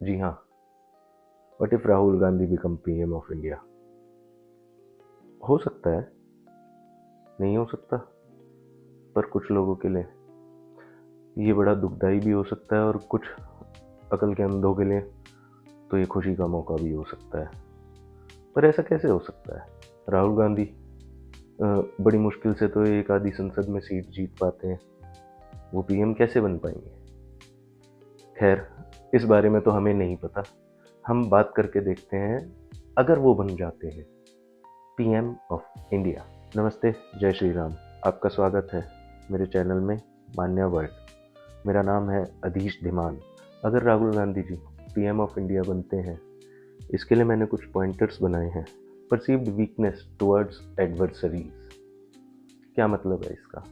जी हाँ, what if Rahul Gandhi become PM of India? हो सकता है, नहीं हो सकता, पर कुछ लोगों के लिए ये बड़ा दुखदाई भी हो सकता है और कुछ अकल के अंधों के लिए तो ये खुशी का मौका भी हो सकता है। पर ऐसा कैसे हो सकता है? राहुल गांधी बड़ी मुश्किल से तो एक आधी संसद में सीट जीत पाते हैं, वो पीएम कैसे बन पाएंगे? खैर, इस बारे में तो हमें नहीं पता, हम बात करके देखते हैं अगर वो बन जाते हैं पीएम ऑफ इंडिया। नमस्ते, जय श्री राम। आपका स्वागत है मेरे चैनल में मान्या वर्ल्ड। मेरा नाम है अधीश धीमान। अगर Rahul Gandhi ji PM of India बनते हैं, इसके लिए मैंने कुछ पॉइंटर्स बनाए हैं। Perceived weakness towards adversaries. क्या मतलब है इसका?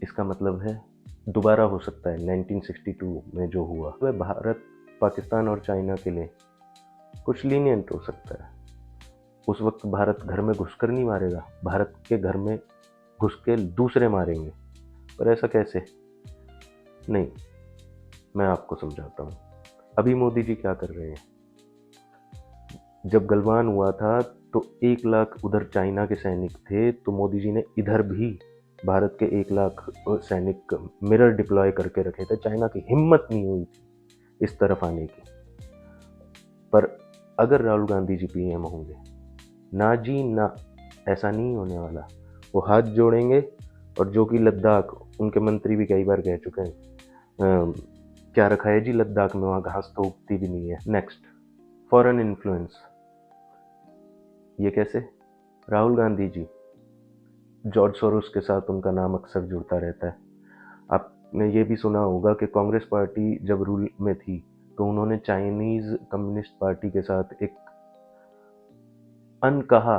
इसका मतलब है दोबारा हो सकता है 1962 में जो हुआ वह भारत, पाकिस्तान और चाइना के लिए कुछ लीनियंट हो सकता है। उस वक्त भारत घर में घुसकर नहीं मारेगा, भारत के घर में घुस के दूसरे मारेंगे। पर ऐसा कैसे? नहीं, मैं आपको समझाता हूँ। अभी मोदी जी क्या कर रहे हैं? जब गलवान हुआ था तो 1 लाख उधर चाइना के सैनिक थे, तो मोदी जी ने इधर भी भारत के 1 लाख सैनिक मिरर डिप्लॉय करके रखे थे। चाइना की हिम्मत नहीं हुई थी इस तरफ आने की। पर अगर राहुल गांधी जी पीएम होंगे, ना जी ना, ऐसा नहीं होने वाला। वो हाथ जोड़ेंगे और जो कि लद्दाख, उनके मंत्री भी कई बार कह चुके हैं, क्या रखा है जी लद्दाख में, वहाँ घास तो उगती भी नहीं है। Next, foreign influence. ये कैसे? राहुल गांधी जी, जॉर्ज सोरोस के साथ उनका नाम अक्सर जुड़ता रहता है। आपने ये भी सुना होगा कि कांग्रेस पार्टी जब रूल में थी तो उन्होंने चाइनीज कम्युनिस्ट पार्टी के साथ एक अनकहा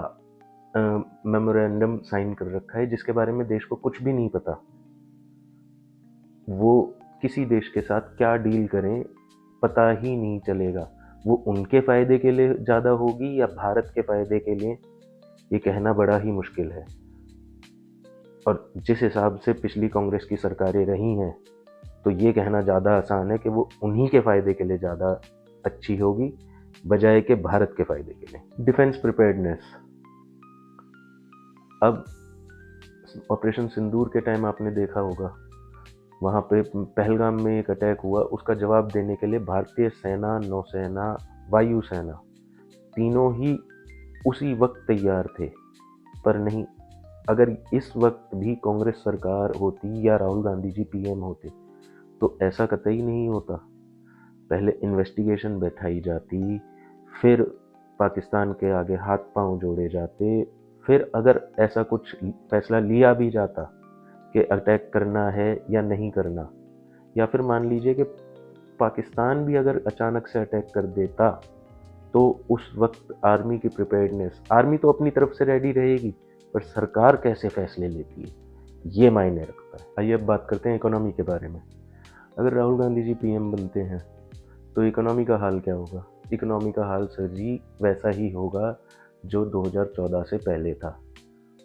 मेमोरेंडम साइन कर रखा है, जिसके बारे में देश को कुछ भी नहीं पता। वो किसी देश के साथ क्या डील करें पता ही नहीं चलेगा। वो उनके फ़ायदे के लिए ज़्यादा होगी या भारत के फ़ायदे के लिए, ये कहना बड़ा ही मुश्किल है। और जिस हिसाब से पिछली कांग्रेस की सरकारें रही हैं, तो ये कहना ज़्यादा आसान है कि वो उन्हीं के फ़ायदे के लिए ज़्यादा अच्छी होगी, बजाय कि भारत के फ़ायदे के लिए। Defence preparedness. अब ऑपरेशन सिंदूर के टाइम आपने देखा होगा, वहाँ पे पहलगाम में एक अटैक हुआ, उसका जवाब देने के लिए भारतीय सेना, नौसेना, वायुसेना तीनों ही उसी वक्त तैयार थे। पर नहीं, अगर इस वक्त भी कांग्रेस सरकार होती या राहुल गांधी जी पीएम होते तो ऐसा कतई नहीं होता। पहले इन्वेस्टिगेशन बैठाई जाती, फिर पाकिस्तान के आगे हाथ पांव जोड़े जाते, फिर अगर ऐसा कुछ फैसला लिया भी जाता कि अटैक करना है या नहीं करना, या फिर मान लीजिए कि पाकिस्तान भी अगर अचानक से अटैक कर देता, तो उस वक्त आर्मी की प्रिपेयर्डनेस, आर्मी तो अपनी तरफ से रेडी रहेगी, पर सरकार कैसे फैसले लेती है ये मायने रखता है। आइए अब बात करते हैं इकोनॉमी के बारे में। अगर राहुल गांधी जी पीएम बनते हैं तो इकोनॉमी का हाल क्या होगा? इकोनॉमी का हाल सर जी वैसा ही होगा जो 2014 से पहले था।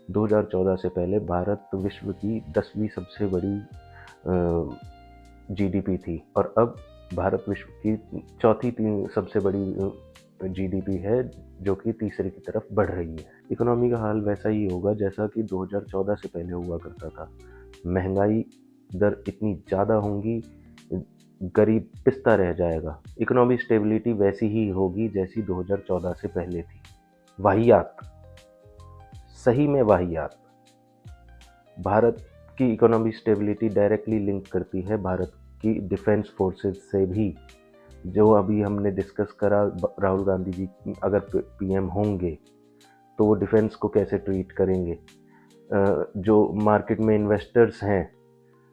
2014 से पहले भारत विश्व की 10वीं सबसे बड़ी जीडीपी थी, और अब भारत विश्व की चौथी सबसे बड़ी जीडीपी है, जो कि तीसरे की तरफ बढ़ रही है। इकोनॉमी का हाल वैसा ही होगा जैसा कि 2014 से पहले हुआ करता था। महंगाई दर इतनी ज़्यादा होंगी, गरीब पिसता रह जाएगा। इकोनॉमिक स्टेबिलिटी वैसी ही होगी जैसी 2014 से पहले थी। वाहियात, सही में वाहियात। भारत की इकोनॉमिक स्टेबिलिटी डायरेक्टली लिंक करती है भारत की डिफेंस फोर्सेस से भी, जो अभी हमने डिस्कस करा। राहुल गांधी जी अगर पीएम होंगे तो वो डिफेंस को कैसे ट्रीट करेंगे। जो मार्केट में इन्वेस्टर्स हैं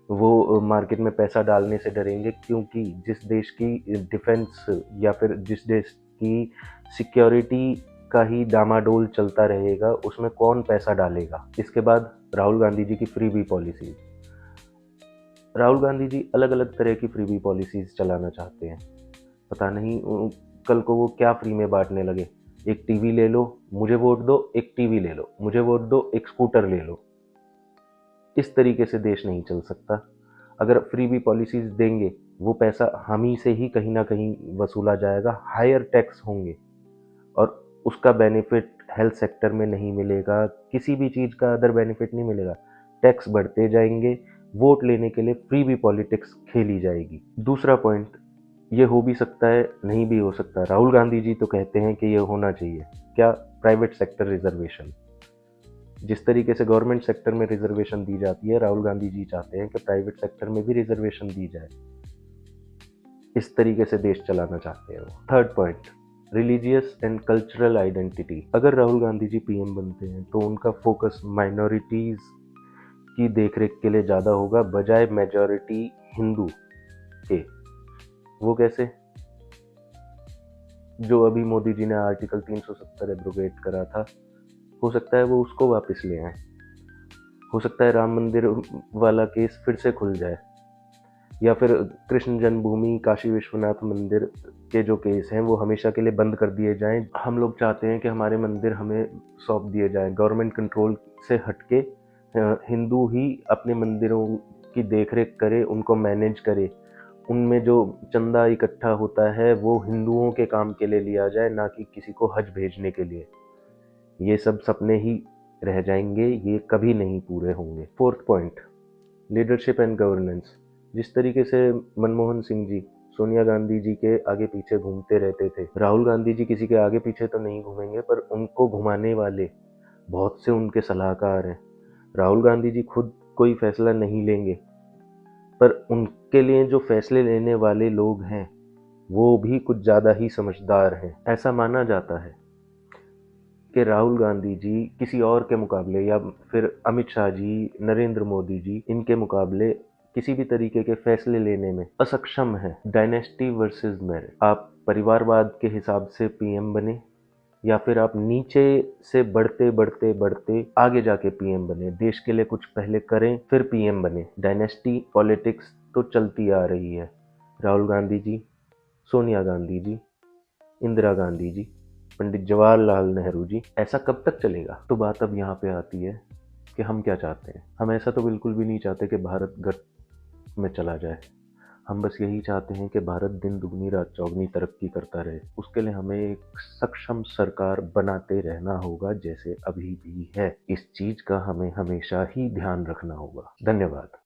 वो मार्केट में पैसा डालने से डरेंगे, क्योंकि जिस देश की डिफेंस या फिर जिस देश की सिक्योरिटी का ही डामाडोल चलता रहेगा, उसमें कौन पैसा डालेगा। इसके बाद राहुल गांधी जी की फ्रीबी पॉलिसीज। राहुल गांधी जी अलग अलग तरह की फ्रीबी पॉलिसीज चलाना चाहते हैं। पता नहीं कल को वो क्या फ्री में बांटने लगे। एक टीवी ले लो, मुझे वोट दो, एक टीवी ले लो, मुझे वोट दो, एक स्कूटर ले लो। इस तरीके से देश नहीं चल सकता। अगर फ्री भी पॉलिसीज देंगे वो पैसा हम ही से ही कहीं ना कहीं वसूला जाएगा, हायर टैक्स होंगे और उसका बेनिफिट हेल्थ सेक्टर में नहीं मिलेगा, किसी भी चीज़ का अदर बेनिफिट नहीं मिलेगा। टैक्स बढ़ते जाएंगे, वोट लेने के लिए फ्री भी पॉलिटिक्स खेली जाएगी। दूसरा पॉइंट, ये हो भी सकता है, नहीं भी हो सकता। राहुल गांधी जी तो कहते हैं कि ये होना चाहिए। क्या? Private sector reservation. जिस तरीके से गवर्नमेंट सेक्टर में रिजर्वेशन दी जाती है, राहुल गांधी जी चाहते हैं कि प्राइवेट सेक्टर में भी रिजर्वेशन दी जाए। इस तरीके से देश चलाना चाहते हैं वो। Third point, religious and cultural identity. अगर राहुल गांधी जी पीएम बनते हैं तो उनका फोकस माइनॉरिटीज की देखरेख के लिए ज़्यादा होगा बजाय मेजॉरिटी हिंदू के। वो कैसे? जो अभी मोदी जी ने आर्टिकल 370 एब्रोगेट करा था, हो सकता है वो उसको वापस ले आए। हो सकता है राम मंदिर वाला केस फिर से खुल जाए, या फिर कृष्ण जन्मभूमि, काशी विश्वनाथ मंदिर के जो केस हैं वो हमेशा के लिए बंद कर दिए जाएं। हम लोग चाहते हैं कि हमारे मंदिर हमें सौंप दिए जाएं, गवर्नमेंट कंट्रोल से हटके हिंदू ही अपने मंदिरों की देखरेख करे, उनको मैनेज करे। उनमें जो चंदा इकट्ठा होता है वो हिंदुओं के काम के लिए लिया जाए, ना कि किसी को हज भेजने के लिए। ये सब सपने ही रह जाएंगे, ये कभी नहीं पूरे होंगे। Fourth point, leadership and governance. जिस तरीके से मनमोहन सिंह जी सोनिया गांधी जी के आगे पीछे घूमते रहते थे, राहुल गांधी जी किसी के आगे पीछे तो नहीं घूमेंगे, पर उनको घुमाने वाले बहुत से उनके सलाहकार हैं। राहुल गांधी जी खुद कोई फैसला नहीं लेंगे, पर उनके लिए जो फैसले लेने वाले लोग हैं वो भी कुछ ज़्यादा ही समझदार हैं। ऐसा माना जाता है कि राहुल गांधी जी किसी और के मुकाबले, या फिर अमित शाह जी, नरेंद्र मोदी जी, इनके मुकाबले किसी भी तरीके के फैसले लेने में असक्षम है। Dynasty versus merit. आप परिवारवाद के हिसाब से पीएम बने, या फिर आप नीचे से बढ़ते बढ़ते बढ़ते आगे जाके पीएम बने, देश के लिए कुछ पहले करें फिर पीएम बने। डायनेस्टी पॉलिटिक्स तो चलती आ रही है। राहुल गांधी जी, सोनिया गांधी जी, इंदिरा गांधी जी, पंडित जवाहरलाल नेहरू जी। ऐसा कब तक चलेगा? तो बात अब यहाँ पे आती है कि हम क्या चाहते हैं। हम ऐसा तो बिल्कुल भी नहीं चाहते कि भारत गर्त में चला जाए। हम बस यही चाहते हैं कि भारत दिन दुगनी रात चौगनी तरक्की करता रहे। उसके लिए हमें एक सक्षम सरकार बनाते रहना होगा, जैसे अभी भी है। इस चीज का हमें हमेशा ही ध्यान रखना होगा। धन्यवाद।